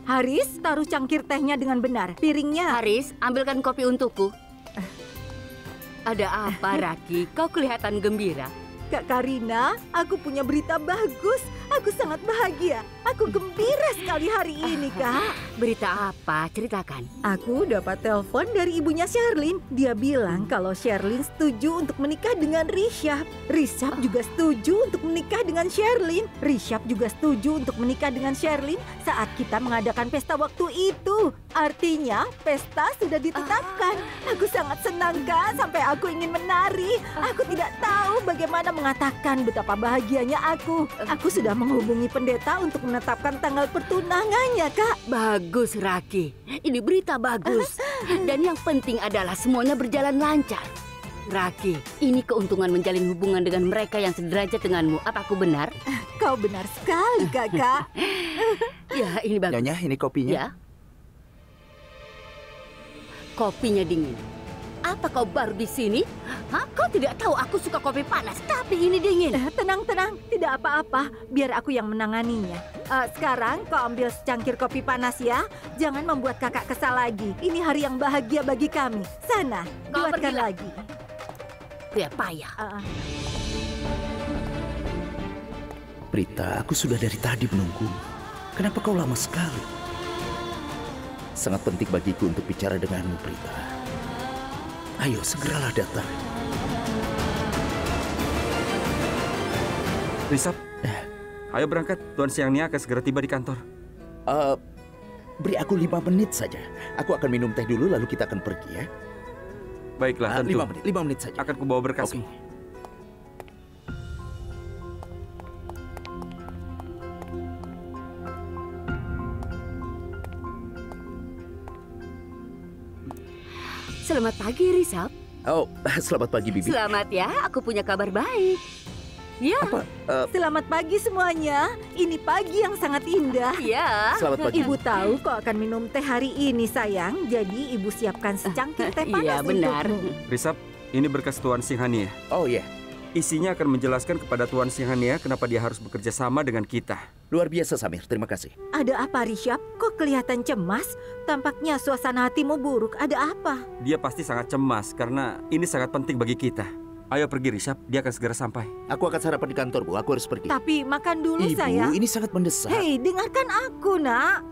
Haris, taruh cangkir tehnya dengan benar. Piringnya. Haris, ambilkan kopi untukku. Ada apa, Raki? Kau kelihatan gembira. Kak Karina, aku punya berita bagus. Aku sangat bahagia. Aku gembira sekali hari ini, Kak. Berita apa? Ceritakan. Aku dapat telepon dari ibunya Sherlyn. Dia bilang kalau Sherlyn setuju untuk menikah dengan Rishab. Rishab juga setuju untuk menikah dengan Sherlyn. Rishab juga setuju untuk menikah dengan Sherlyn saat kita mengadakan pesta waktu itu. Artinya, pesta sudah ditetapkan. Aku sangat senang, Kak, sampai aku ingin menari. Aku tidak tahu bagaimana mengatakan betapa bahagianya aku. Aku sudah menghubungi pendeta untuk menetapkan tanggal pertunangannya, Kak. Bagus, Raki. Ini berita bagus. Dan yang penting adalah semuanya berjalan lancar. Raki, ini keuntungan menjalin hubungan dengan mereka yang sederajat denganmu. Apa aku benar? Kau benar sekali, Kakak. Ya, ini bagus. Nyonya, ini kopinya. Ya. Kopinya dingin. Apa kau baru di sini? Hah? Kau tidak tahu aku suka kopi panas, tapi ini dingin. Tenang, tidak apa-apa. Biar aku yang menanganinya. Sekarang kau ambil secangkir kopi panas ya. Jangan membuat kakak kesal lagi. Ini hari yang bahagia bagi kami. Sana, Kau buatkan pergilah. lagi. Ya, payah. Prita, aku sudah dari tadi menunggu. Kenapa kau lama sekali? Sangat penting bagiku untuk bicara denganmu, Prita. Ayo, segeralah datang. Rishab, ayo berangkat. Tuan Siang Nia akan segera tiba di kantor. Beri aku 5 menit saja. Aku akan minum teh dulu, lalu kita akan pergi ya. Baiklah, tentu. 5 menit saja. Akan kubawa berkasmu. Oke. Selamat pagi, Rishab. Oh, selamat pagi, Bibi. Selamat ya, aku punya kabar baik. Ya, Apa? Selamat pagi semuanya. Ini pagi yang sangat indah. ya. Selamat pagi. Ibu tahu kau akan minum teh hari ini, sayang. Jadi ibu siapkan secangkir teh panas Iya, benar. untukmu. Rishab, ini berkas Tuan Singhania. Oh ya, Isinya akan menjelaskan kepada Tuan Singhania kenapa dia harus bekerja sama dengan kita. luar biasa, Samir. Terima kasih. Ada apa, Rishab? Kok kelihatan cemas? Tampaknya suasana hatimu buruk. Ada apa? Dia pasti sangat cemas karena ini sangat penting bagi kita. Ayo pergi, Rishab. Dia akan segera sampai. Aku akan sarapan di kantor, Bu. Aku harus pergi. Tapi makan dulu, Ibu, sayang. ini sangat mendesak. Hei, dengarkan aku, nak.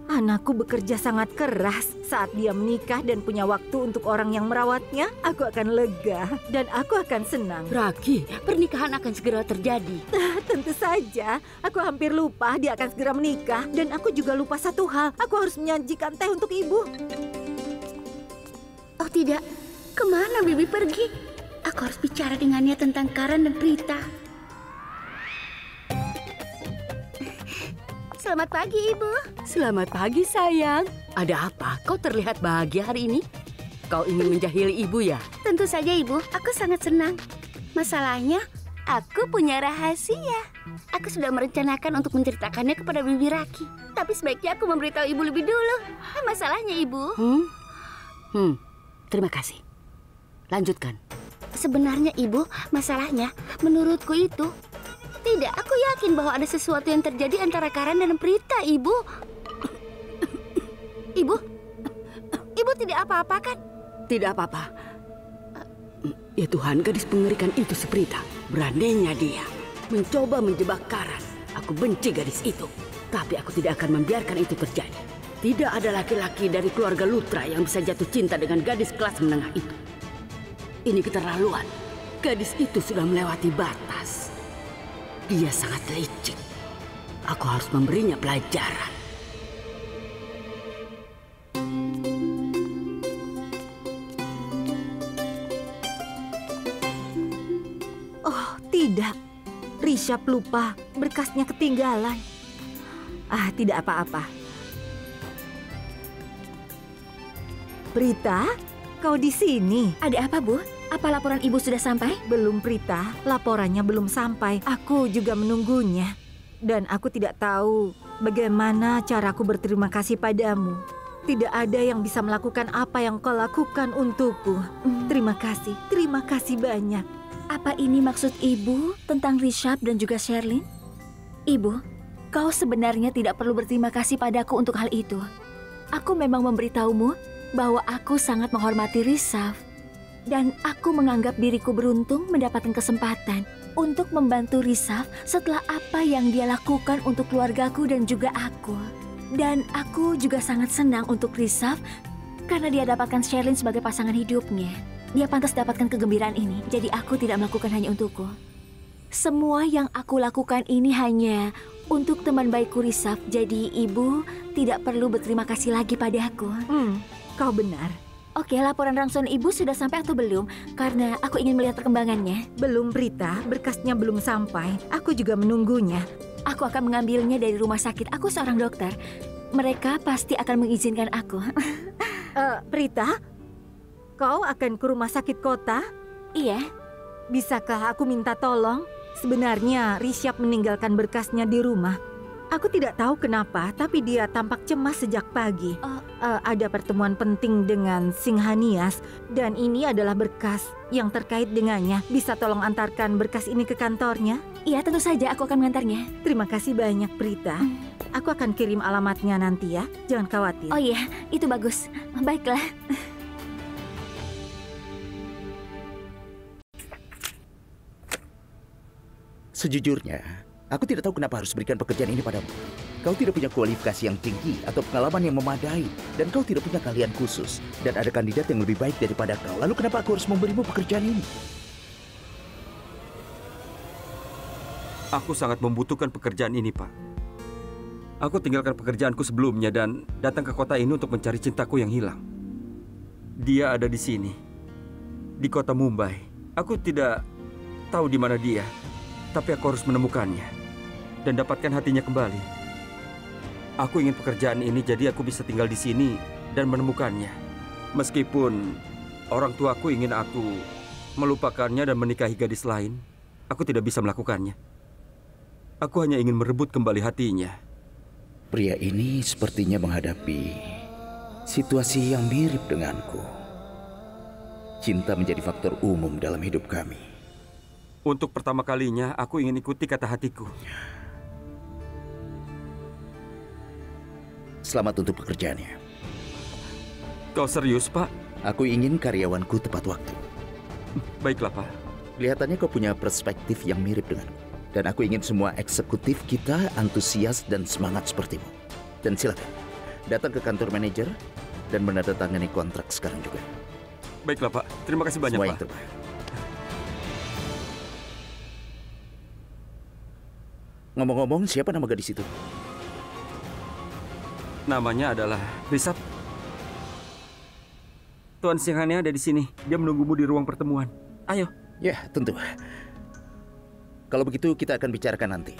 Anakku bekerja sangat keras. Saat dia menikah dan punya waktu untuk orang yang merawatnya, aku akan lega dan aku akan senang. Raki, pernikahan akan segera terjadi. Tentu saja, aku hampir lupa dia akan segera menikah. Dan aku juga lupa satu hal, aku harus menyajikan teh untuk ibu. Oh tidak, kemana Bibi pergi? Aku harus bicara dengannya tentang Karan dan Prita. Selamat pagi, Ibu. Selamat pagi, sayang. Ada apa? Kau terlihat bahagia hari ini? Kau ingin menjahili ibu ya? Tentu saja, Ibu. Aku sangat senang. Masalahnya, aku punya rahasia. Aku sudah merencanakan untuk menceritakannya kepada Bibi Raki. Tapi sebaiknya aku memberitahu Ibu lebih dulu. Masalahnya, Ibu. Terima kasih. Lanjutkan. Sebenarnya, Ibu, masalahnya menurutku itu... Tidak, aku yakin bahwa ada sesuatu yang terjadi antara Karan dan Prita, Ibu. Ibu tidak apa-apa kan? Tidak apa-apa. Ya Tuhan, gadis pengerikan itu si Prita. Beraninya dia mencoba menjebak Karan. Aku benci gadis itu. Tapi aku tidak akan membiarkan itu terjadi. Tidak ada laki-laki dari keluarga Lutra yang bisa jatuh cinta dengan gadis kelas menengah itu. Ini keterlaluan. Gadis itu sudah melewati batas. Dia sangat licik. Aku harus memberinya pelajaran. Oh, tidak. Rishab lupa, berkasnya ketinggalan. Tidak apa-apa. Prita, kau di sini? Ada apa, Bu? Apa laporan Ibu sudah sampai? Belum, Prita. Laporannya belum sampai. Aku juga menunggunya. Dan aku tidak tahu bagaimana caraku berterima kasih padamu. Tidak ada yang bisa melakukan apa yang kau lakukan untukku. Terima kasih banyak. Apa ini maksud Ibu tentang Rishab dan juga Sherlyn? Ibu, Kau sebenarnya tidak perlu berterima kasih padaku untuk hal itu. Aku memang memberitahumu bahwa aku sangat menghormati Risaf. Dan aku menganggap diriku beruntung mendapatkan kesempatan untuk membantu Risaf setelah apa yang dia lakukan untuk keluargaku dan juga aku. Dan aku juga sangat senang untuk Risaf karena dia dapatkan Sherlyn sebagai pasangan hidupnya. Dia pantas dapatkan kegembiraan ini, jadi aku tidak melakukan hanya untukku. Semua yang aku lakukan ini hanya untuk teman baikku Risaf, jadi ibu tidak perlu berterima kasih lagi padaku. Kau benar. Oke, laporan rangsuan ibu sudah sampai atau belum? Karena aku ingin melihat perkembangannya. Belum, Prita. Berkasnya belum sampai. Aku juga menunggunya. Aku akan mengambilnya dari rumah sakit. Aku seorang dokter. Mereka pasti akan mengizinkan aku. Prita, kau akan ke rumah sakit kota? Iya. Bisakah aku minta tolong? Sebenarnya Rishabh meninggalkan berkasnya di rumah. Aku tidak tahu kenapa, tapi dia tampak cemas sejak pagi. Ada pertemuan penting dengan Singhanias, dan ini adalah berkas yang terkait dengannya. Bisa tolong antarkan berkas ini ke kantornya? Iya, tentu saja aku akan mengantarnya. Terima kasih banyak, Prita. Aku akan kirim alamatnya nanti ya, jangan khawatir. Oh iya, itu bagus. Baiklah. Sejujurnya, aku tidak tahu kenapa harus berikan pekerjaan ini padamu. Kau tidak punya kualifikasi yang tinggi atau pengalaman yang memadai. Dan kau tidak punya keahlian khusus. Dan ada kandidat yang lebih baik daripada kau. Lalu kenapa aku harus memberimu pekerjaan ini? Aku sangat membutuhkan pekerjaan ini, Pak. Aku tinggalkan pekerjaanku sebelumnya dan datang ke kota ini untuk mencari cintaku yang hilang. Dia ada di sini, di kota Mumbai. Aku tidak tahu di mana dia. Tapi aku harus menemukannya dan dapatkan hatinya kembali. Aku ingin pekerjaan ini jadi aku bisa tinggal di sini dan menemukannya. Meskipun orang tuaku ingin aku melupakannya dan menikahi gadis lain, aku tidak bisa melakukannya. Aku hanya ingin merebut kembali hatinya. Pria ini sepertinya menghadapi situasi yang mirip denganku. Cinta menjadi faktor umum dalam hidup kami. Untuk pertama kalinya, aku ingin ikuti kata hatiku. Selamat untuk pekerjaannya. Kau serius, Pak? Aku ingin karyawanku tepat waktu. Baiklah, Pak. Kelihatannya kau punya perspektif yang mirip denganku. Dan aku ingin semua eksekutif kita antusias dan semangat sepertimu. Dan silakan, datang ke kantor manajer dan menandatangani kontrak sekarang juga. Baiklah, Pak. Terima kasih banyak, Semua Pak. yang terbaik. Ngomong-ngomong, siapa nama gadis itu? Namanya adalah Rishabh. Tuan Singhania ada di sini. Dia menunggumu di ruang pertemuan. Ayo. Ya, tentu. Kalau begitu, kita akan bicarakan nanti.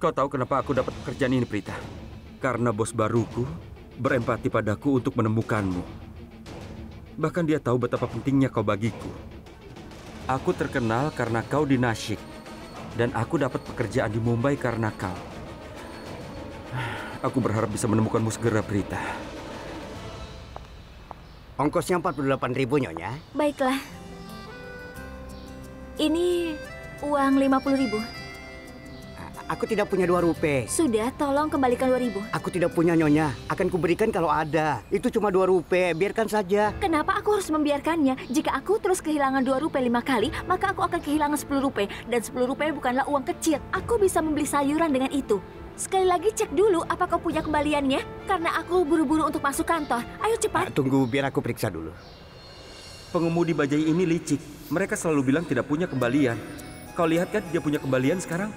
Kau tahu kenapa aku dapat pekerjaan ini, Prita? Karena bos baruku berempati padaku untuk menemukanmu. Bahkan dia tahu betapa pentingnya kau bagiku. Aku terkenal karena kau di Nashik. Dan aku dapat pekerjaan di Mumbai karena kau. Aku berharap bisa menemukanmu segera, Prita. Ongkosnya 48.000, Nyonya. Baiklah. Ini uang 50.000. Aku tidak punya 2 rupiah. Sudah, tolong kembalikan 2.000. Aku tidak punya, Nyonya. Akan kuberikan kalau ada. Itu cuma 2 rupiah, biarkan saja. Kenapa aku harus membiarkannya? Jika aku terus kehilangan 2 rupiah 5 kali, maka aku akan kehilangan 10 rupiah. Dan 10 rupiah bukanlah uang kecil. Aku bisa membeli sayuran dengan itu. Sekali lagi cek dulu apa kau punya kembaliannya. Karena aku buru-buru untuk masuk kantor. Ayo cepat. Tunggu, biar aku periksa dulu. Pengemudi bajai ini licik. Mereka selalu bilang tidak punya kembalian. Kau lihat kan dia punya kembalian sekarang?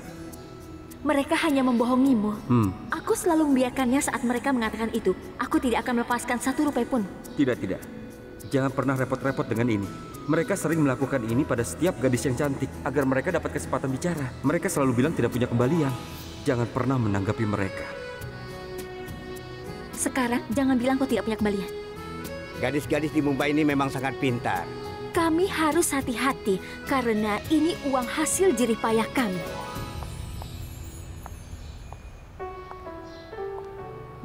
Mereka hanya membohongimu. Aku selalu membiarkannya saat mereka mengatakan itu. Aku tidak akan melepaskan 1 rupiah pun. Tidak. Jangan pernah repot-repot dengan ini. Mereka sering melakukan ini pada setiap gadis yang cantik agar mereka dapat kesempatan bicara. Mereka selalu bilang tidak punya kembalian. Jangan pernah menanggapi mereka. Sekarang jangan bilang kau tidak punya kembalian. Gadis-gadis di Mumbai ini memang sangat pintar. Kami harus hati-hati karena ini uang hasil jerih payah kami.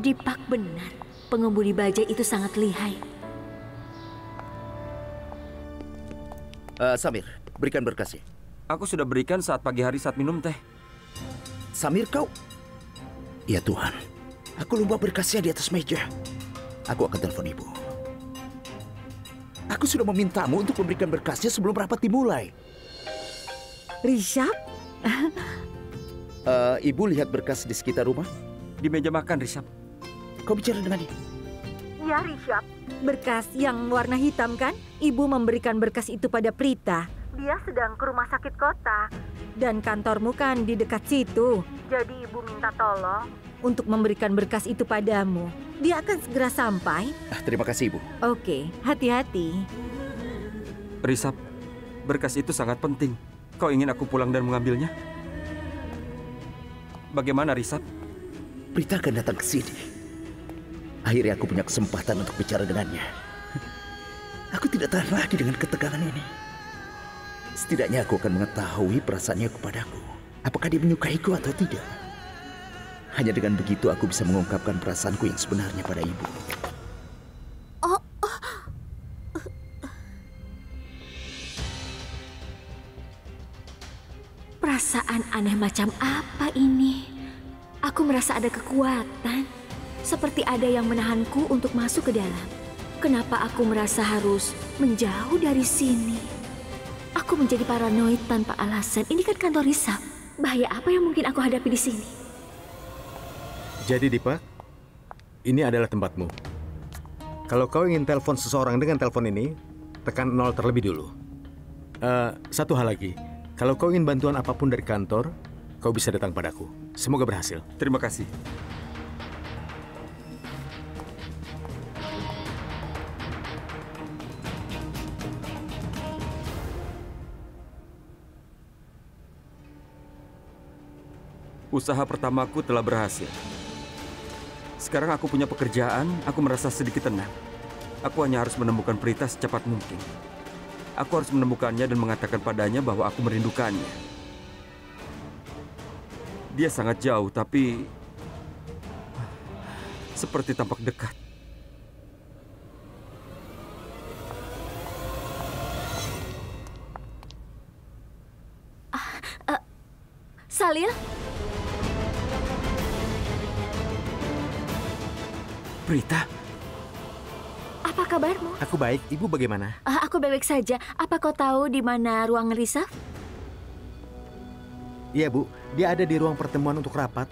Dipak benar, pengemudi bajai itu sangat lihai. Samir, berikan berkasnya. Aku sudah berikan saat pagi hari saat minum teh. Samir, kau... Ya Tuhan, aku lupa berkasnya di atas meja. Aku akan telepon ibu. Aku sudah memintamu untuk memberikan berkasnya sebelum rapat dimulai. Rishab? Ibu lihat berkas di sekitar rumah? Di meja makan, Rishab. Kau bicara dengan dia? Ya, Rishab. Berkas yang warna hitam kan? Ibu memberikan berkas itu pada Prita. Dia sedang ke rumah sakit kota. Dan kantormu kan di dekat situ. Jadi ibu minta tolong untuk memberikan berkas itu padamu. Dia akan segera sampai. Terima kasih, Ibu. Oke, hati-hati. Rishab, berkas itu sangat penting. Kau ingin aku pulang dan mengambilnya? Bagaimana, Rishab? Prita akan datang ke sini. Akhirnya aku punya kesempatan untuk bicara dengannya. Aku tidak tahan lagi dengan ketegangan ini. Setidaknya aku akan mengetahui perasaannya kepadaku. Apakah dia menyukaiku atau tidak. Hanya dengan begitu aku bisa mengungkapkan perasaanku yang sebenarnya pada ibu. Perasaan aneh macam apa ini? Aku merasa ada kekuatan. Seperti ada yang menahanku untuk masuk ke dalam. Kenapa aku merasa harus menjauh dari sini? Aku menjadi paranoid tanpa alasan. Ini kan kantor Rishab. Bahaya apa yang mungkin aku hadapi di sini? Jadi Dipa, ini adalah tempatmu. Kalau kau ingin telepon seseorang dengan telepon ini, tekan 0 terlebih dulu. Satu hal lagi, kalau kau ingin bantuan apapun dari kantor, kau bisa datang padaku. Semoga berhasil. Terima kasih. Usaha pertamaku telah berhasil. Sekarang aku punya pekerjaan, aku merasa sedikit tenang. Aku hanya harus menemukan Prita secepat mungkin. Aku harus menemukannya dan mengatakan padanya bahwa aku merindukannya. Dia sangat jauh, tapi seperti tampak dekat. Salil? Prita? Apa kabarmu? Aku baik, Ibu bagaimana? Aku baik-baik saja. Apa kau tahu di mana ruangan Rishab? Iya Bu, dia ada di ruang pertemuan untuk rapat.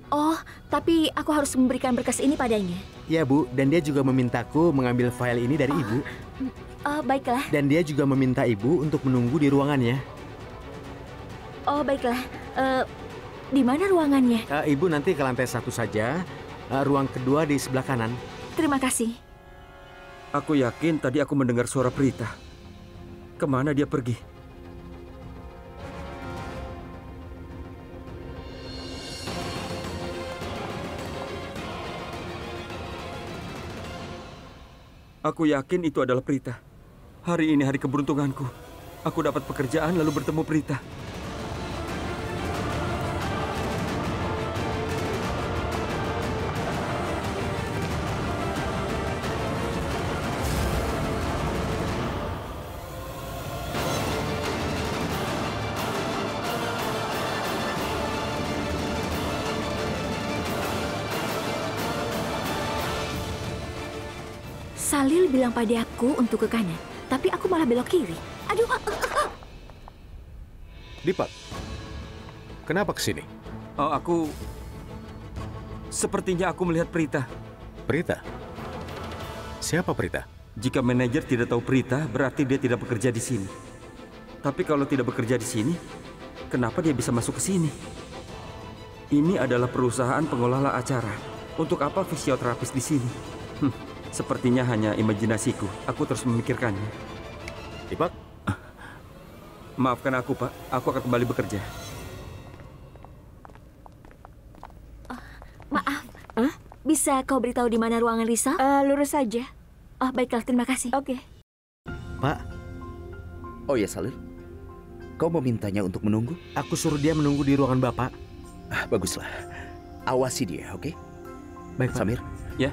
Oh, tapi aku harus memberikan berkas ini padanya. Iya Bu, dan dia juga memintaku mengambil file ini dari Ibu. Baiklah. Dan dia juga meminta Ibu untuk menunggu di ruangannya. Oh, baiklah. Di mana ruangannya? Ibu nanti ke lantai 1 saja. Ruang kedua di sebelah kanan. Terima kasih. Aku yakin tadi aku mendengar suara Prita. Kemana dia pergi? Aku yakin itu adalah Prita. Hari ini hari keberuntunganku. Aku dapat pekerjaan lalu bertemu Prita. Salil bilang padaku untuk ke kanan, tapi aku malah belok kiri. Aduh. Dipa, kenapa ke sini? Aku... Sepertinya aku melihat Prita. Prita? Siapa Prita? Jika manajer tidak tahu Prita, berarti dia tidak bekerja di sini. Tapi kalau tidak bekerja di sini, kenapa dia bisa masuk ke sini? Ini adalah perusahaan pengelola acara. Untuk apa fisioterapis di sini? Sepertinya hanya imajinasiku. Aku terus memikirkannya. Dipak? Maafkan aku, Pak. Aku akan kembali bekerja. Maaf. Bisa kau beritahu di mana ruangan Rishab? Lurus saja. Oh, baiklah. Terima kasih. Oke. Pak, Oh ya, Salil. Kau memintanya untuk menunggu? aku suruh dia menunggu di ruangan Bapak. Baguslah. Awasi dia, oke? Baik, Pak. Samir. Ya.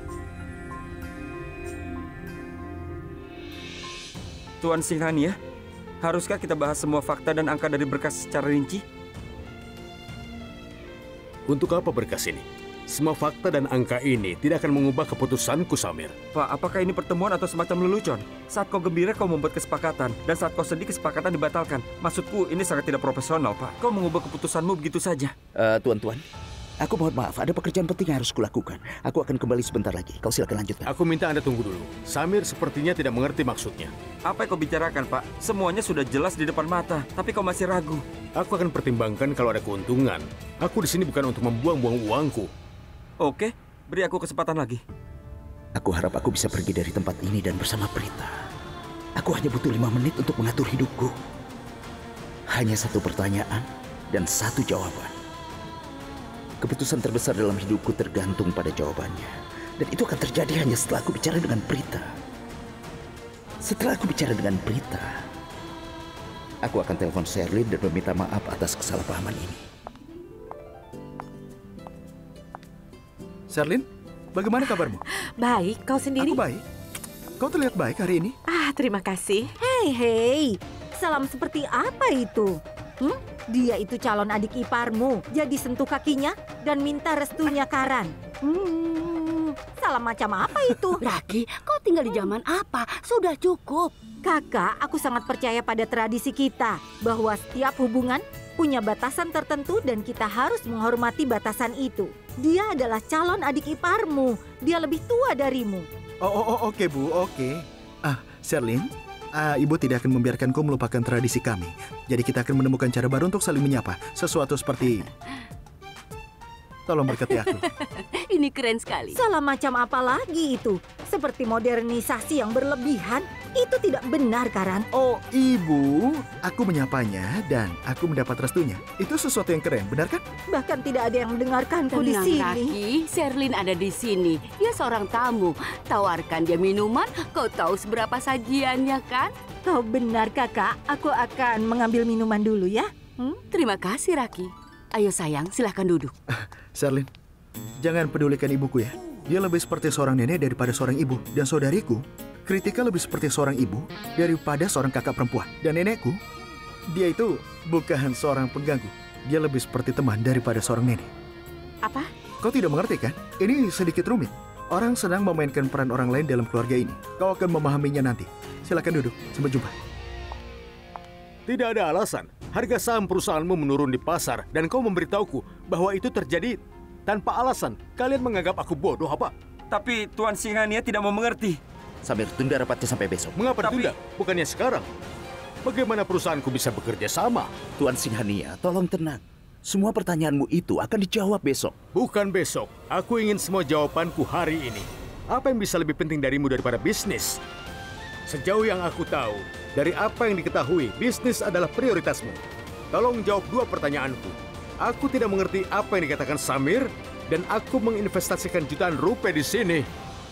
Tuan Singhania, Haruskah kita bahas semua fakta dan angka dari berkas secara rinci? Untuk apa berkas ini? Semua fakta dan angka ini tidak akan mengubah keputusanku, Samir. Pak, apakah ini pertemuan atau semacam lelucon? Saat kau gembira, kau membuat kesepakatan. Dan saat kau sedih, kesepakatan dibatalkan. Maksudku, ini sangat tidak profesional, Pak. Kau mengubah keputusanmu begitu saja. Tuan-tuan, aku mohon maaf, ada pekerjaan penting yang harus kulakukan. Aku akan kembali sebentar lagi. Kau silakan lanjutkan. Aku minta Anda tunggu dulu. Samir sepertinya tidak mengerti maksudnya. Apa yang kau bicarakan, Pak? Semuanya sudah jelas di depan mata, tapi kau masih ragu. Aku akan pertimbangkan kalau ada keuntungan. Aku di sini bukan untuk membuang-buang uangku. Oke, beri aku kesempatan lagi. Aku harap aku bisa pergi dari tempat ini dan bersama Prita. Aku hanya butuh 5 menit untuk mengatur hidupku. Hanya satu pertanyaan dan satu jawaban. Keputusan terbesar dalam hidupku tergantung pada jawabannya. Dan itu akan terjadi hanya setelah aku bicara dengan Prita. Setelah aku bicara dengan Prita, aku akan telepon Sherlyn dan meminta maaf atas kesalahpahaman ini. Sherlyn, bagaimana kabarmu? Baik, kau sendiri? Aku baik. Kau terlihat baik hari ini. Terima kasih. Hei, salam seperti apa itu? Dia itu calon adik iparmu. Jadi sentuh kakinya dan minta restunya Karan. Salam macam apa itu? Raki, kau tinggal di zaman apa? Sudah cukup. Kakak, aku sangat percaya pada tradisi kita. Bahwa setiap hubungan punya batasan tertentu dan kita harus menghormati batasan itu. Dia adalah calon adik iparmu. Dia lebih tua darimu. Oke, Bu, oke. Sherlyn, Ibu tidak akan membiarkanku melupakan tradisi kami. Jadi kita akan menemukan cara baru untuk saling menyapa. Sesuatu seperti... Tolong berkati aku. Ini keren sekali. Salah macam apa lagi itu? Seperti modernisasi yang berlebihan. Itu tidak benar, Karan. Oh, Ibu, aku menyapanya dan aku mendapat restunya. Itu sesuatu yang keren, benar kan? Bahkan tidak ada yang mendengarkanku di sini. Raki, Sherlyn ada di sini. Dia seorang tamu. Tawarkan dia minuman. Kau tahu seberapa sajiannya kan? Kau benar, Kakak. Aku akan mengambil minuman dulu ya. Terima kasih, Raki. Ayo sayang, silahkan duduk. Sherlyn, jangan pedulikan ibuku ya. Dia lebih seperti seorang nenek daripada seorang ibu. Dan saudariku, Kritika lebih seperti seorang ibu daripada seorang kakak perempuan. Dan nenekku, dia itu bukan seorang pengganggu. Dia lebih seperti teman daripada seorang nenek. Apa? Kau tidak mengerti kan? Ini sedikit rumit. Orang sedang memainkan peran orang lain dalam keluarga ini. Kau akan memahaminya nanti. Silakan duduk. Sampai jumpa. Tidak ada alasan. Harga saham perusahaanmu menurun di pasar dan kau memberitahuku bahwa itu terjadi tanpa alasan. Kalian menganggap aku bodoh apa? Tapi Tuan Singhania tidak mau mengerti. Samir, tunda rapatnya sampai besok. Mengapa ditunda? Bukannya sekarang. Bagaimana perusahaanku bisa bekerja sama? Tuan Singhania, tolong tenang. Semua pertanyaanmu itu akan dijawab besok. Bukan besok. Aku ingin semua jawabanku hari ini. Apa yang bisa lebih penting darimu daripada bisnis? Sejauh yang aku tahu, dari apa yang diketahui, bisnis adalah prioritasmu. Tolong jawab 2 pertanyaanku. Aku tidak mengerti apa yang dikatakan Samir, dan aku menginvestasikan jutaan rupiah di sini.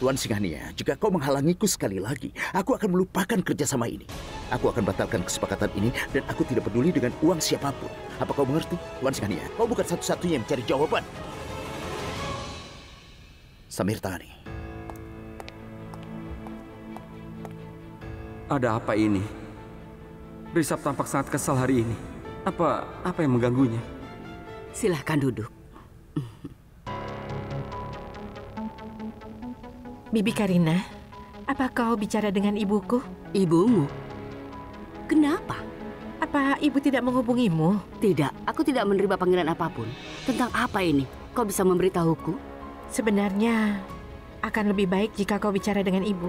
Tuan Singhania, jika kau menghalangiku sekali lagi, aku akan melupakan kerjasama ini. Aku akan batalkan kesepakatan ini, dan aku tidak peduli dengan uang siapapun. Apa kau mengerti, Tuan Singhania? Kau bukan satu-satunya yang mencari jawaban. Samir tangani. Ada apa ini? Risab tampak sangat kesal hari ini. Apa yang mengganggunya? Silahkan duduk. Bibi Karina, apa kau bicara dengan ibuku? Ibumu? Kenapa? Apa ibu tidak menghubungimu? Tidak, aku tidak menerima panggilan apapun. Tentang apa ini? Kau bisa memberitahuku? Sebenarnya akan lebih baik jika kau bicara dengan ibu.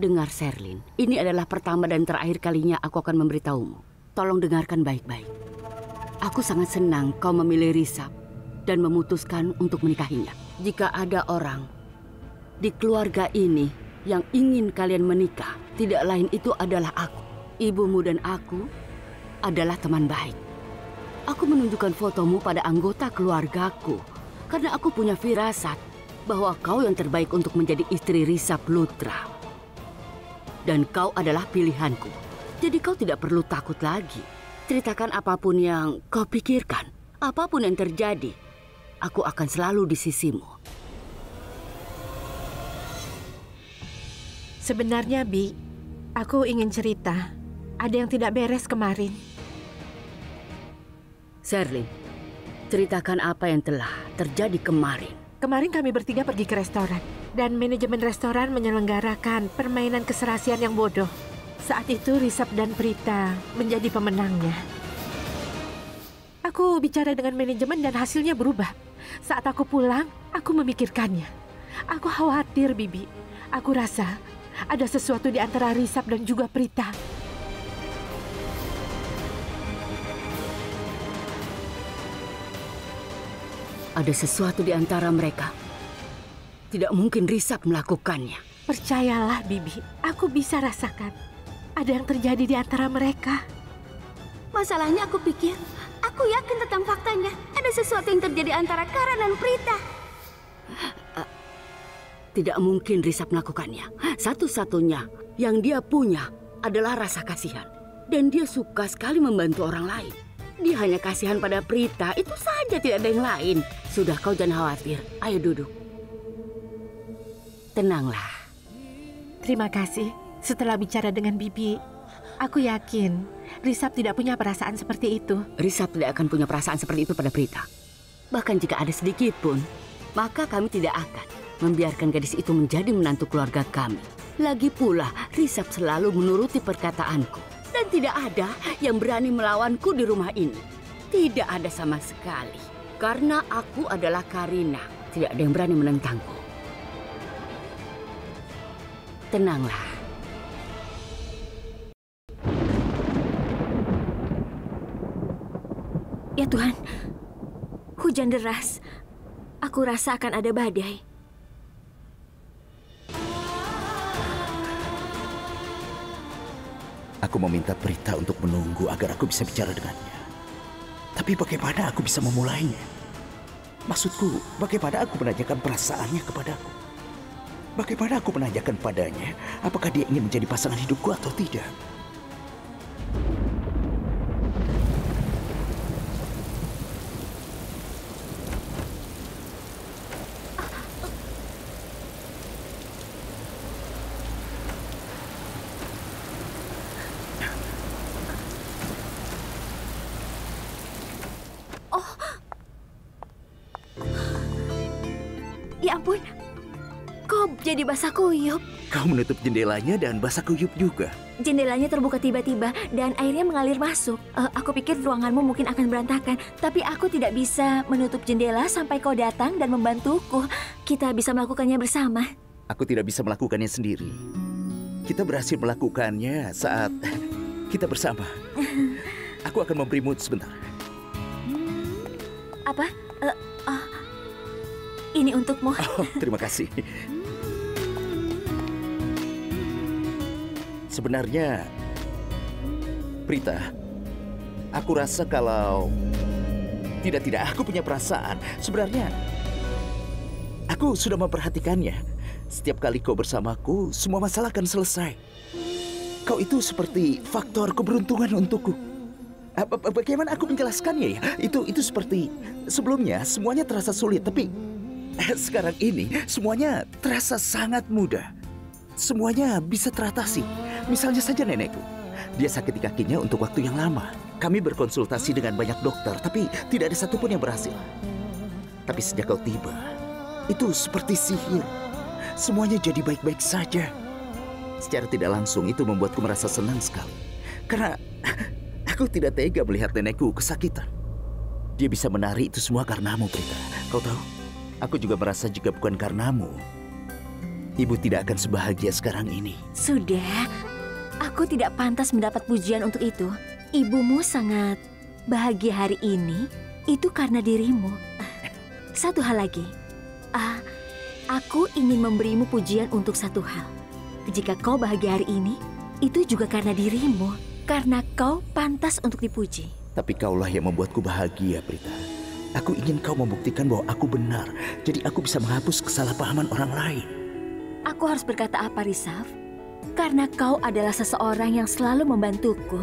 Dengar, Sherlyn. Ini adalah pertama dan terakhir kalinya aku akan memberitahumu. Tolong dengarkan baik-baik. Aku sangat senang kau memilih Risab dan memutuskan untuk menikahinya. Jika ada orang di keluarga ini yang ingin kalian menikah, tidak lain itu adalah aku. Ibumu dan aku adalah teman baik. Aku menunjukkan fotomu pada anggota keluargaku karena aku punya firasat bahwa kau yang terbaik untuk menjadi istri Risab Lutra. Dan kau adalah pilihanku. Jadi kau tidak perlu takut lagi. Ceritakan apapun yang kau pikirkan. Apapun yang terjadi, aku akan selalu di sisimu. Sebenarnya, Bi, Aku ingin cerita. Ada yang tidak beres kemarin. Sherlyn, ceritakan apa yang telah terjadi kemarin. Kemarin kami bertiga pergi ke restoran. Dan manajemen restoran menyelenggarakan permainan keserasian yang bodoh. Saat itu Rishabh dan Prita menjadi pemenangnya. Aku bicara dengan manajemen dan hasilnya berubah. Saat aku pulang, aku memikirkannya. Aku khawatir, Bibi. Aku rasa ada sesuatu di antara Rishabh dan juga Prita. Ada sesuatu di antara mereka. Tidak mungkin Rishabh melakukannya. Percayalah, Bibi. Aku bisa rasakan. Ada yang terjadi di antara mereka. Masalahnya aku pikir, aku yakin tentang faktanya. Ada sesuatu yang terjadi antara Karan dan Prita. Tidak mungkin Rishabh melakukannya. Satu-satunya yang dia punya adalah rasa kasihan. Dan dia suka sekali membantu orang lain. Dia hanya kasihan pada Prita, itu saja, tidak ada yang lain. Sudah, kau jangan khawatir. Ayo duduk. Tenanglah. Terima kasih. Setelah bicara dengan Bibi, aku yakin Rishabh tidak punya perasaan seperti itu. Rishabh tidak akan punya perasaan seperti itu pada Prita. Bahkan jika ada sedikit pun, maka kami tidak akan membiarkan gadis itu menjadi menantu keluarga kami. Lagi pula, Rishabh selalu menuruti perkataanku. Dan tidak ada yang berani melawanku di rumah ini. Tidak ada sama sekali. Karena aku adalah Karina. Tidak ada yang berani menentangku. Tenanglah. Ya Tuhan, hujan deras. Aku rasa akan ada badai. Aku meminta Prita untuk menunggu agar aku bisa bicara dengannya. Tapi bagaimana aku bisa memulainya? Maksudku, bagaimana aku menanyakan perasaannya kepadaku? Bagaimana aku menanyakan padanya apakah dia ingin menjadi pasangan hidupku atau tidak? Ya ampun, kok jadi basah kuyup? Kau menutup jendelanya dan basah kuyup juga. Jendelanya terbuka tiba-tiba dan airnya mengalir masuk. Aku pikir ruanganmu mungkin akan berantakan, tapi aku tidak bisa menutup jendela sampai kau datang dan membantuku. Kita bisa melakukannya bersama. Aku tidak bisa melakukannya sendiri. Kita berhasil melakukannya saat kita bersama. Aku akan memberimu sebentar. Apa? Ini untukmu. Oh, terima kasih. Sebenarnya, Prita, aku rasa kalau... Tidak, aku punya perasaan. Sebenarnya, aku sudah memperhatikannya. Setiap kali kau bersamaku, semua masalah akan selesai. Kau itu seperti faktor keberuntungan untukku. Bagaimana aku menjelaskannya ya? Itu seperti sebelumnya semuanya terasa sulit, tapi sekarang ini semuanya terasa sangat mudah. Semuanya bisa teratasi. Misalnya saja nenekku. Dia sakit di kakinya untuk waktu yang lama. Kami berkonsultasi dengan banyak dokter, tapi tidak ada satupun yang berhasil. Tapi sejak kau tiba, itu seperti sihir. Semuanya jadi baik-baik saja. Secara tidak langsung itu membuatku merasa senang sekali. Karena aku tidak tega melihat nenekku kesakitan. Dia bisa menari itu semua karenamu, Prita. Kau tahu? Aku juga merasa jika bukan karenamu, ibu tidak akan sebahagia sekarang ini. Sudah, aku tidak pantas mendapat pujian untuk itu. Ibumu sangat bahagia hari ini, itu karena dirimu. Satu hal lagi, aku ingin memberimu pujian untuk satu hal. Jika kau bahagia hari ini, itu juga karena dirimu. Karena kau pantas untuk dipuji. Tapi kaulah yang membuatku bahagia, Prita. Aku ingin kau membuktikan bahwa aku benar. Jadi aku bisa menghapus kesalahpahaman orang lain. Aku harus berkata apa, Rishabh? Karena kau adalah seseorang yang selalu membantuku.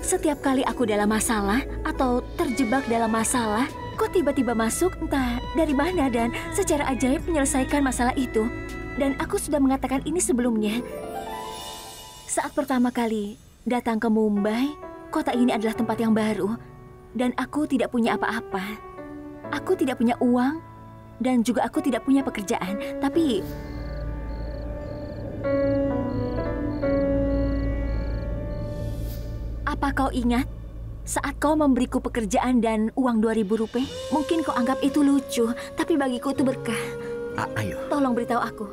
Setiap kali aku dalam masalah atau terjebak dalam masalah, kau tiba-tiba masuk entah dari mana dan secara ajaib menyelesaikan masalah itu. Dan aku sudah mengatakan ini sebelumnya. Saat pertama kali datang ke Mumbai, kota ini adalah tempat yang baru. Dan aku tidak punya apa-apa. Aku tidak punya uang. Dan juga aku tidak punya pekerjaan. Tapi... apa kau ingat? Saat kau memberiku pekerjaan dan uang 2.000 rupiah, mungkin kau anggap itu lucu. Tapi bagiku itu berkah. Ayo. Tolong beritahu aku.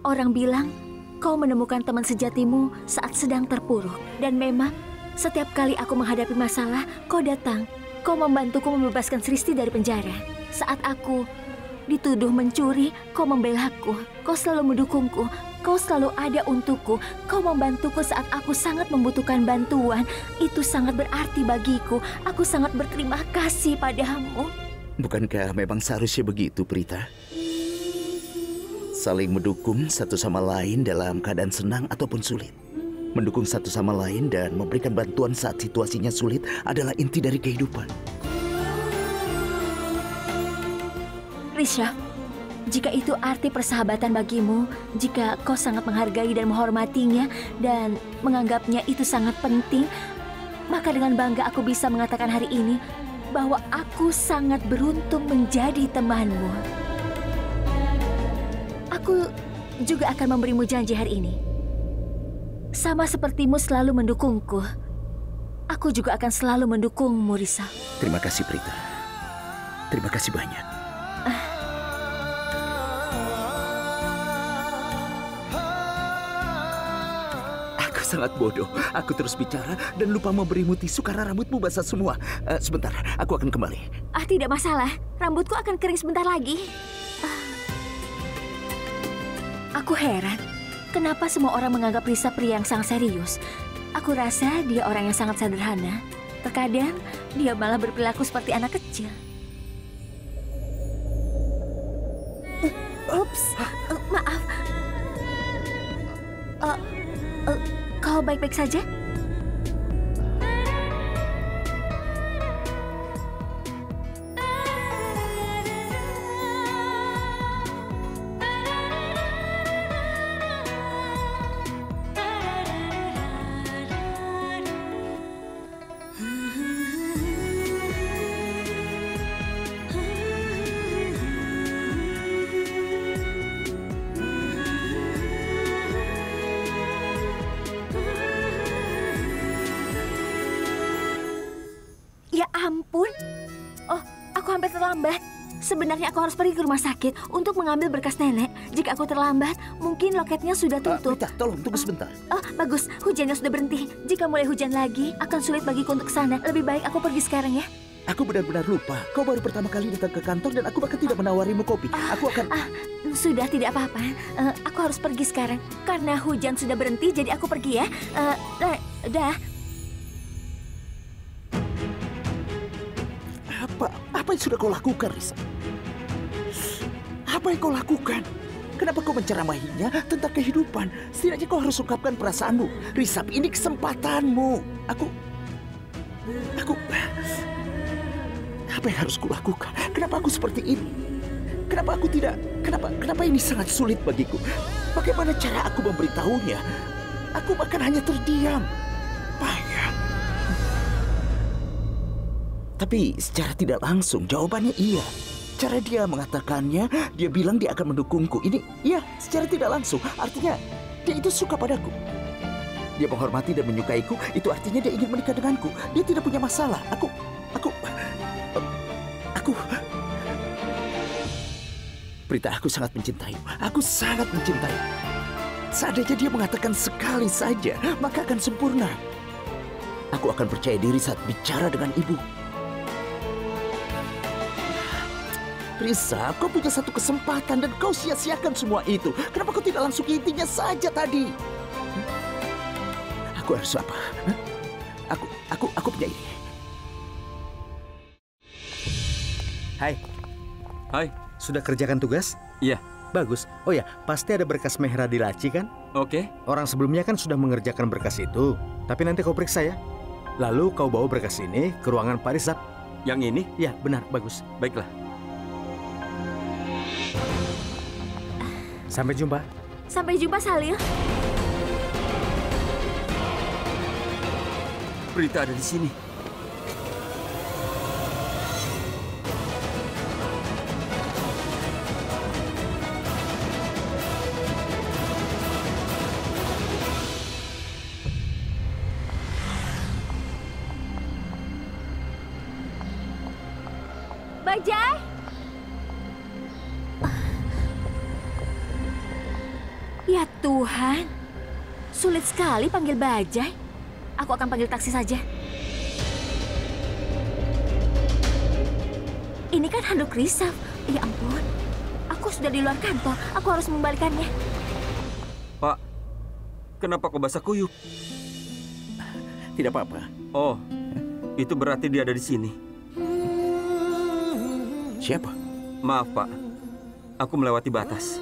Orang bilang kau menemukan teman sejatimu saat sedang terpuruk. Dan memang setiap kali aku menghadapi masalah, kau datang. Kau membantuku membebaskan Sristi dari penjara. Saat aku dituduh mencuri, kau membelaku. Kau selalu mendukungku. Kau selalu ada untukku. Kau membantuku saat aku sangat membutuhkan bantuan. Itu sangat berarti bagiku. Aku sangat berterima kasih padamu. Bukankah memang seharusnya begitu, Prita? Saling mendukung satu sama lain dalam keadaan senang ataupun sulit. Mendukung satu sama lain dan memberikan bantuan saat situasinya sulit adalah inti dari kehidupan. Rishabh, jika itu arti persahabatan bagimu, jika kau sangat menghargai dan menghormatinya dan menganggapnya itu sangat penting, maka dengan bangga aku bisa mengatakan hari ini bahwa aku sangat beruntung menjadi temanmu. Aku juga akan memberimu janji hari ini. Sama sepertimu selalu mendukungku, aku juga akan selalu mendukungmu, Rishabh. Terima kasih, Prita. Terima kasih banyak. Aku sangat bodoh. Aku terus bicara dan lupa memberimu tisu karena rambutmu basah semua. Sebentar, aku akan kembali. Tidak masalah. Rambutku akan kering sebentar lagi. Aku heran. Kenapa semua orang menganggap Rishabh pria yang sangat serius? Aku rasa dia orang yang sangat sederhana. Terkadang dia malah berperilaku seperti anak kecil. Ups, maaf. Kau baik-baik saja? Ya ampun. Oh, aku hampir terlambat. Sebenarnya aku harus pergi ke rumah sakit untuk mengambil berkas nenek. Jika aku terlambat, mungkin loketnya sudah tutup. Prita, tolong tunggu sebentar. Oh, bagus. Hujannya sudah berhenti. Jika mulai hujan lagi, akan sulit bagiku untuk ke sana. Lebih baik aku pergi sekarang ya. Aku benar-benar lupa. Kau baru pertama kali datang ke kantor dan aku bahkan tidak menawarimu kopi. Aku akan... Sudah, tidak apa-apa. Aku harus pergi sekarang. Karena hujan sudah berhenti, jadi aku pergi ya. Dah. Apa yang sudah kau lakukan, Rishabh? Apa yang kau lakukan? Kenapa kau menceramahinya tentang kehidupan? Setidaknya kau harus ungkapkan perasaanmu. Rishabh, ini kesempatanmu. Aku... Apa yang harus kulakukan? Kenapa aku seperti ini? Kenapa aku tidak... Kenapa ini sangat sulit bagiku? Bagaimana cara aku memberitahunya? Aku bahkan hanya terdiam. Payah. Tapi secara tidak langsung jawabannya iya. Cara dia mengatakannya, dia bilang dia akan mendukungku. Ini iya, secara tidak langsung. Artinya dia itu suka padaku. Dia menghormati dan menyukaiku, itu artinya dia ingin menikah denganku. Dia tidak punya masalah. Aku Prita, aku sangat mencintaimu. Aku sangat mencintai. Seandainya dia mengatakan sekali saja, maka akan sempurna. Aku akan percaya diri saat bicara dengan ibu. Rishabh, kau punya satu kesempatan dan kau sia-siakan semua itu. Kenapa kau tidak langsung ke intinya saja tadi? Aku harus apa? Aku punya ide. Hai. Hai. Sudah kerjakan tugas? Iya. Bagus. Oh ya, pasti ada berkas Mehra di laci kan? Oke. Orang sebelumnya kan sudah mengerjakan berkas itu. Tapi nanti kau periksa ya. Lalu kau bawa berkas ini ke ruangan Pak Rishabh. Yang ini? Ya, benar. Bagus. Baiklah. Sampai jumpa. Sampai jumpa, Salil. Prita ada di sini. Bajai! Ya Tuhan, sulit sekali panggil Bajai. Aku akan panggil taksi saja. Ini kan handuk Risaf. Ya ampun, aku sudah di luar kantor. Aku harus membalikannya. Pak, kenapa kau basah kuyup? Tidak apa-apa. Oh, itu berarti dia ada di sini. Siapa? Maaf, Pak. Aku melewati batas.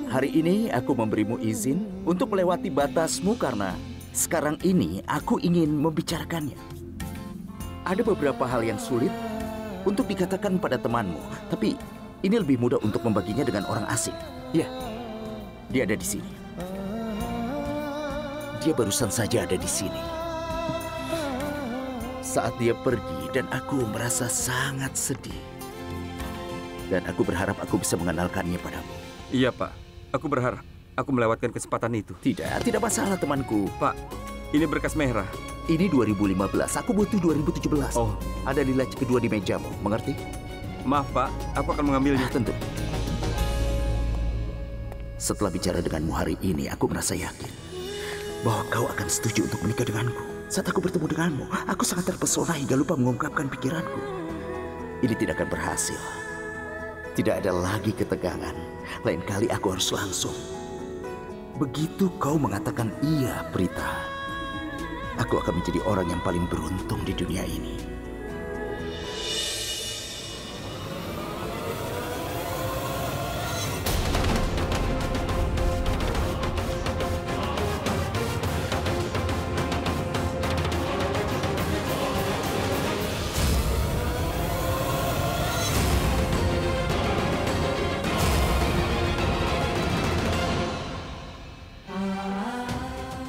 Hari ini aku memberimu izin untuk melewati batasmu karena sekarang ini aku ingin membicarakannya. Ada beberapa hal yang sulit untuk dikatakan pada temanmu, tapi ini lebih mudah untuk membaginya dengan orang asing. Ya, dia ada di sini. Dia barusan saja ada di sini. Saat dia pergi dan aku merasa sangat sedih. Dan aku berharap aku bisa mengenalkannya padamu. Iya, Pak. Aku berharap aku melewatkan kesempatan itu. Tidak masalah temanku. Pak, ini berkas merah. Ini 2015, aku butuh 2017. Oh. Ada di laci kedua di mejamu, mengerti? Maaf, Pak. Aku akan mengambilnya. Tentu. Setelah bicara denganmu hari ini, aku merasa yakin bahwa kau akan setuju untuk menikah denganku. Saat aku bertemu denganmu, aku sangat terpesona hingga lupa mengungkapkan pikiranku. Ini tidak akan berhasil. Tidak ada lagi ketegangan. Lain kali aku harus langsung. Begitu kau mengatakan iya, Prita, aku akan menjadi orang yang paling beruntung di dunia ini.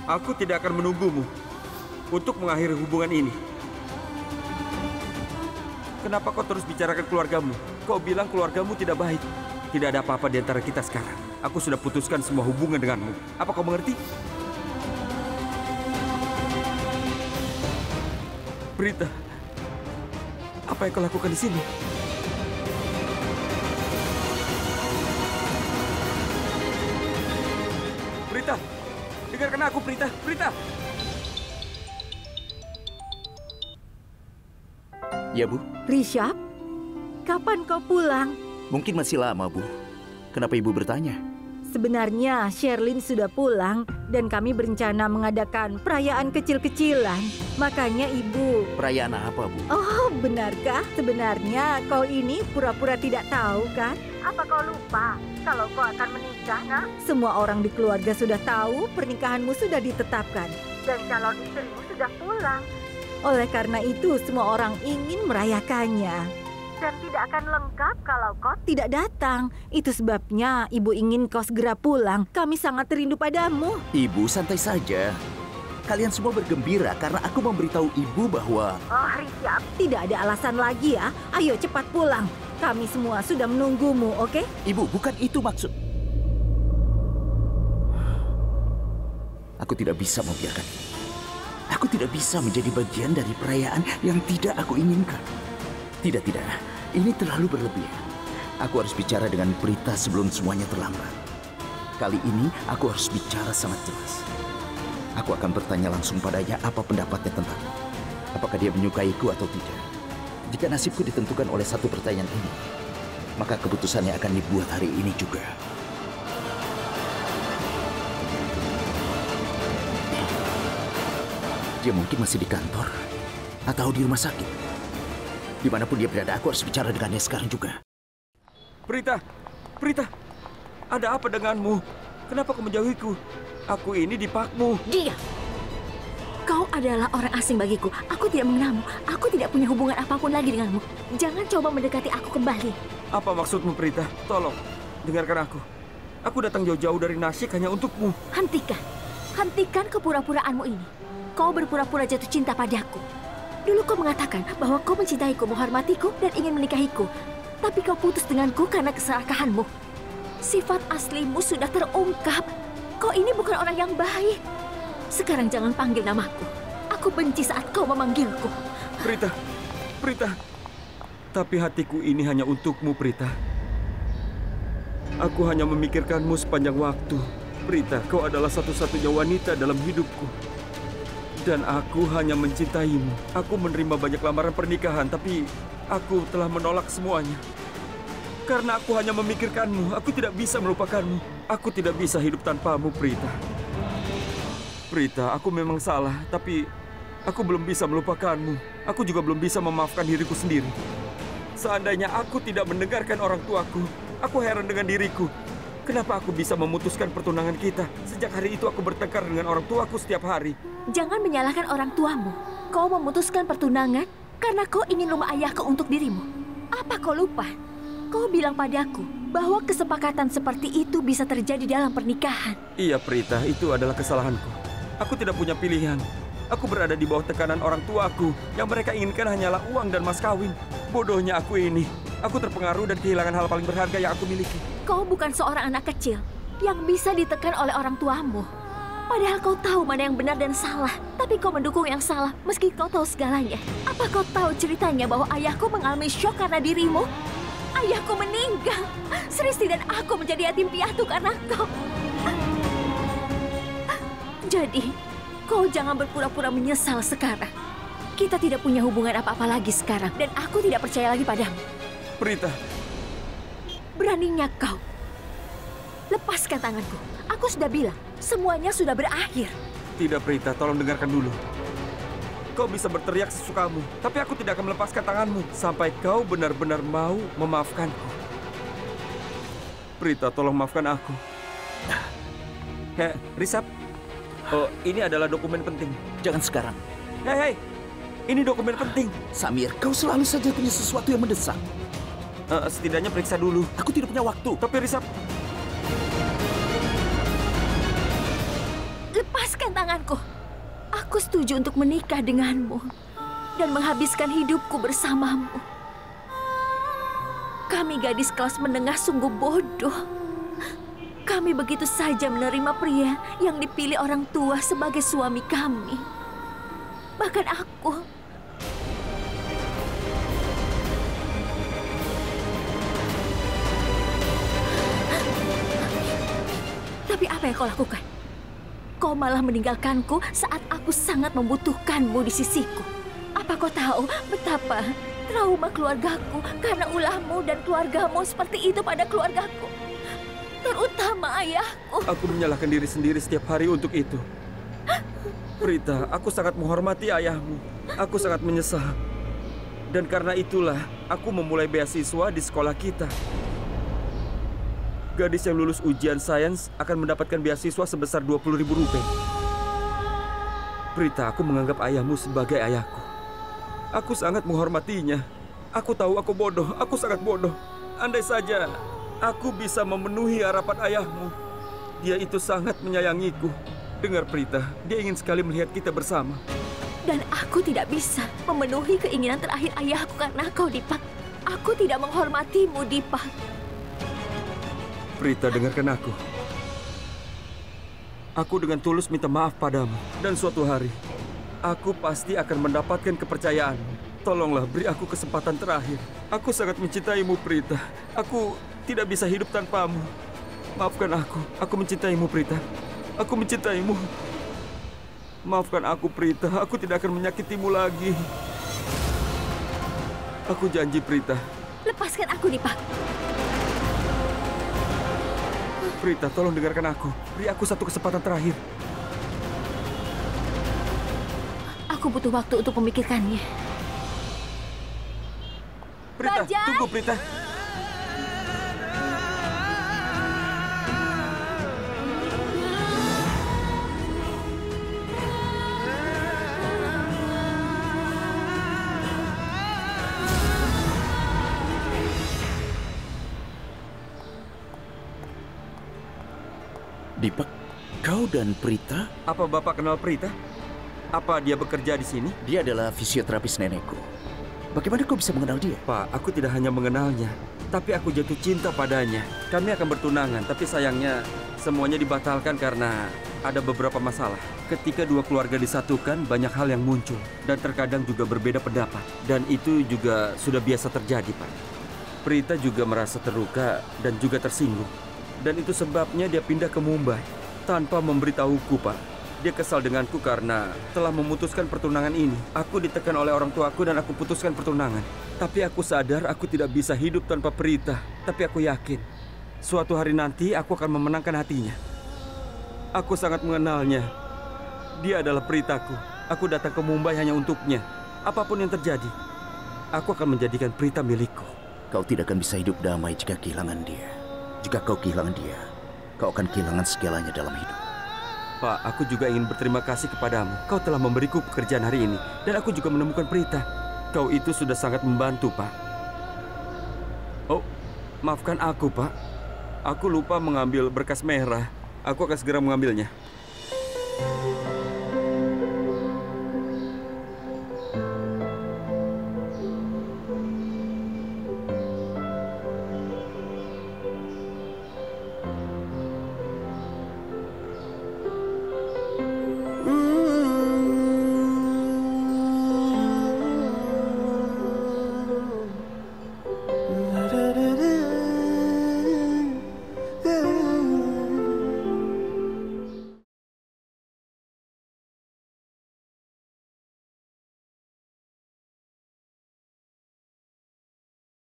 Aku tidak akan menunggumu untuk mengakhiri hubungan ini. Kenapa kau terus bicarakan keluargamu? Kau bilang keluargamu tidak baik. Tidak ada apa-apa di antara kita sekarang. Aku sudah putuskan semua hubungan denganmu. Apa kau mengerti? Prita, apa yang kau lakukan di sini? Prita! Dengarkan aku, Prita. Prita! Ya, Bu. Rishabh, kapan kau pulang? Mungkin masih lama, Bu. Kenapa Ibu bertanya? Sebenarnya Sherlyn sudah pulang dan kami berencana mengadakan perayaan kecil-kecilan. Makanya Ibu... Perayaan apa, Bu? Oh, benarkah? Sebenarnya kau ini pura-pura tidak tahu, kan? Apa kau lupa kalau kau akan menikah, nak? Semua orang di keluarga sudah tahu pernikahanmu sudah ditetapkan. Dan calon istrimu sudah pulang. Oleh karena itu, semua orang ingin merayakannya. Dan tidak akan lengkap kalau kau tidak datang. Itu sebabnya Ibu ingin kau segera pulang. Kami sangat rindu padamu. Ibu, santai saja. Kalian semua bergembira karena aku memberitahu Ibu bahwa... Oh, Rishabh, tidak ada alasan lagi ya. Ayo cepat pulang. Kami semua sudah menunggumu, oke? Ibu, bukan itu maksud... Aku tidak bisa membiarkan ini. Aku tidak bisa menjadi bagian dari perayaan yang tidak aku inginkan. Tidak. Ini terlalu berlebihan. Aku harus bicara dengan Prita sebelum semuanya terlambat. Kali ini aku harus bicara sangat jelas. Aku akan bertanya langsung padanya apa pendapatnya tentangku. Apakah dia menyukaiku atau tidak. Jika nasibku ditentukan oleh satu pertanyaan ini, maka keputusannya akan dibuat hari ini juga. Dia mungkin masih di kantor atau di rumah sakit. Dimanapun dia berada, aku harus bicara dengannya sekarang juga. Prita! Prita! Ada apa denganmu? Kenapa kau menjauhiku? Aku ini dipakmu. Diam! Kau adalah orang asing bagiku. Aku tidak mengenalmu. Aku tidak punya hubungan apapun lagi denganmu. Jangan coba mendekati aku kembali. Apa maksudmu, Prita? Tolong, dengarkan aku. Aku datang jauh-jauh dari Nashik hanya untukmu. Hentikan. Hentikan kepura-puraanmu ini. Kau berpura-pura jatuh cinta padaku. Dulu kau mengatakan bahwa kau mencintaiku, menghormatiku, dan ingin menikahiku. Tapi kau putus denganku karena keserakahanmu. Sifat aslimu sudah terungkap. Kau ini bukan orang yang baik. Sekarang jangan panggil namaku. Aku benci saat kau memanggilku. Prita, Prita. Tapi hatiku ini hanya untukmu, Prita. Aku hanya memikirkanmu sepanjang waktu. Prita, kau adalah satu-satunya wanita dalam hidupku. Dan aku hanya mencintaimu. Aku menerima banyak lamaran pernikahan, tapi aku telah menolak semuanya. Karena aku hanya memikirkanmu, aku tidak bisa melupakanmu. Aku tidak bisa hidup tanpamu, Prita. Prita, aku memang salah, tapi aku belum bisa melupakanmu. Aku juga belum bisa memaafkan diriku sendiri. Seandainya aku tidak mendengarkan orang tuaku, aku heran dengan diriku. Kenapa aku bisa memutuskan pertunangan kita? Sejak hari itu aku bertengkar dengan orang tuaku setiap hari. Jangan menyalahkan orang tuamu. Kau memutuskan pertunangan karena kau ingin rumah ayahku untuk dirimu. Apa kau lupa? Kau bilang padaku bahwa kesepakatan seperti itu bisa terjadi dalam pernikahan. Iya, Prita, itu adalah kesalahanku. Aku tidak punya pilihan. Aku berada di bawah tekanan orang tuaku. Yang mereka inginkan hanyalah uang dan mas kawin. Bodohnya aku ini. Aku terpengaruh dan kehilangan hal paling berharga yang aku miliki. Kau bukan seorang anak kecil yang bisa ditekan oleh orang tuamu. Padahal kau tahu mana yang benar dan salah. Tapi kau mendukung yang salah meski kau tahu segalanya. Apa kau tahu ceritanya bahwa ayahku mengalami syok karena dirimu? Ayahku meninggal. Sristi dan aku menjadi yatim piatu karena kau. Jadi, kau jangan berpura-pura menyesal sekarang. Kita tidak punya hubungan apa-apa lagi sekarang. Dan aku tidak percaya lagi padamu. Prita. Beraninya kau. Lepaskan tanganku. Aku sudah bilang, semuanya sudah berakhir. Tidak, Prita, tolong dengarkan dulu. Kau bisa berteriak sesukamu, tapi aku tidak akan melepaskan tanganmu sampai kau benar-benar mau memaafkanku. Prita, tolong maafkan aku. Hei, Risap. Oh, ini adalah dokumen penting. Jangan sekarang. Hei, ini dokumen penting. Samir, kau selalu saja punya sesuatu yang mendesak. Setidaknya periksa dulu. Aku tidak punya waktu. Tapi Risap... Lepaskan tanganku. Aku setuju untuk menikah denganmu dan menghabiskan hidupku bersamamu. Kami gadis kelas menengah sungguh bodoh. Kami begitu saja menerima pria yang dipilih orang tua sebagai suami kami. Bahkan aku. Tapi apa yang kau lakukan? Kau malah meninggalkanku saat aku sangat membutuhkanmu di sisiku. Apa kau tahu betapa trauma keluargaku karena ulahmu dan keluargamu seperti itu pada keluargaku? Terutama ayahku. Aku menyalahkan diri sendiri setiap hari untuk itu. Prita, aku sangat menghormati ayahmu. Aku sangat menyesal. Dan karena itulah, aku memulai beasiswa di sekolah kita. Gadis yang lulus ujian sains akan mendapatkan beasiswa sebesar Rp20.000. Prita, aku menganggap ayahmu sebagai ayahku. Aku sangat menghormatinya. Aku tahu aku bodoh, aku sangat bodoh. Andai saja aku bisa memenuhi harapan ayahmu. Dia itu sangat menyayangiku. Dengar, Prita, dia ingin sekali melihat kita bersama. Dan aku tidak bisa memenuhi keinginan terakhir ayahku karena kau, Dipak. Aku tidak menghormatimu, Dipak. Prita, dengarkan aku. Aku dengan tulus minta maaf padamu. Dan suatu hari, aku pasti akan mendapatkan kepercayaanmu. Tolonglah beri aku kesempatan terakhir. Aku sangat mencintaimu, Prita. Aku tidak bisa hidup tanpamu. Maafkan aku. Aku mencintaimu, Prita. Aku mencintaimu. Maafkan aku, Prita. Aku tidak akan menyakitimu lagi. Aku janji, Prita. Lepaskan aku, Dipak. Prita, tolong dengarkan aku. Beri aku satu kesempatan terakhir. Aku butuh waktu untuk memikirkannya. Prita, Bajai! tunggu, Prita. Dipak, Kau dan Prita? Apa Bapak kenal Prita? Apa dia bekerja di sini? Dia adalah fisioterapis nenekku. Bagaimana kau bisa mengenal dia? Pak, aku tidak hanya mengenalnya, tapi aku jatuh cinta padanya. Kami akan bertunangan, tapi sayangnya semuanya dibatalkan karena ada beberapa masalah. Ketika dua keluarga disatukan, banyak hal yang muncul. Dan terkadang juga berbeda pendapat. Dan itu juga sudah biasa terjadi, Pak. Prita juga merasa terluka dan juga tersinggung. Dan itu sebabnya dia pindah ke Mumbai tanpa memberitahuku, Pak. Dia kesal denganku karena telah memutuskan pertunangan ini. Aku ditekan oleh orang tuaku dan aku putuskan pertunangan. Tapi aku sadar aku tidak bisa hidup tanpa Prita. Tapi aku yakin, suatu hari nanti aku akan memenangkan hatinya. Aku sangat mengenalnya. Dia adalah Pritaku. Aku datang ke Mumbai hanya untuknya. Apapun yang terjadi, aku akan menjadikan Prita milikku. Kau tidak akan bisa hidup damai jika kehilangan dia. Jika kau kehilangan dia, kau akan kehilangan segalanya dalam hidup. Pak, aku juga ingin berterima kasih kepadamu. Kau telah memberiku pekerjaan hari ini. Dan aku juga menemukan Prita. Kau itu sudah sangat membantu, Pak. Oh, maafkan aku, Pak. Aku lupa mengambil berkas merah. Aku akan segera mengambilnya.